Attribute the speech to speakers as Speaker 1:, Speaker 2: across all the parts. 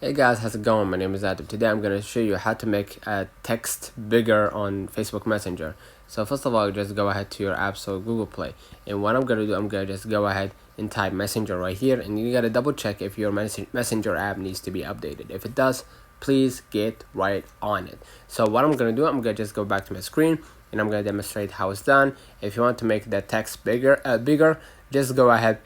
Speaker 1: Hey guys, how's it going? My name is Adam. Today I'm going to show you how to make text bigger on Facebook Messenger. So first of all, just go ahead to your app store, Google Play. And what I'm going to do, I'm going to just go ahead and type Messenger right here. And you got to double check if your Messenger app needs to be updated. If it does, please get right on it. So what I'm going to do, I'm going to just go back to my screen and I'm going to demonstrate how it's done. If you want to make the text bigger, just go ahead.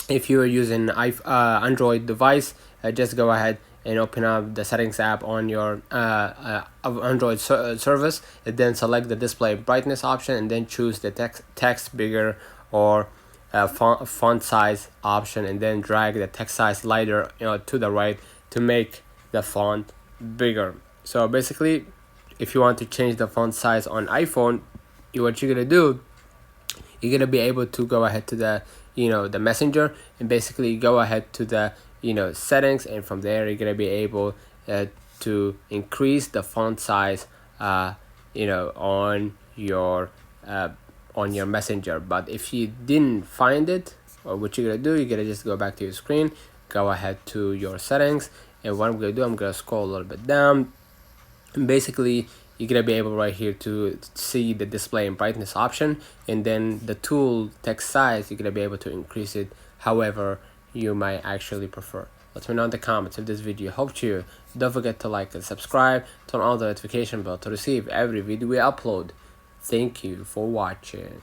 Speaker 1: If you are using Android device, just go ahead and open up the settings app on your Android service, and then select the display brightness option and then choose the text bigger or font size option, and then drag the text size slider to the right to make the font bigger. So basically, if you want to change the font size on iPhone, what you're gonna do, you're gonna be able to go ahead to the the Messenger and basically go ahead to the settings, and from there you're gonna be able to increase the font size on your Messenger. But if you didn't find it, or what you're gonna do, you're gonna just go back to your screen, go ahead to your settings, and what I'm gonna do, I'm gonna scroll a little bit down, and basically you're gonna be able right here to see the display and brightness option, and then the tool text size, you're gonna be able to increase it however you might actually prefer. Let me know in the comments if this video helped you. Don't forget to like and subscribe, turn on the notification bell to receive every video we upload. Thank you for watching.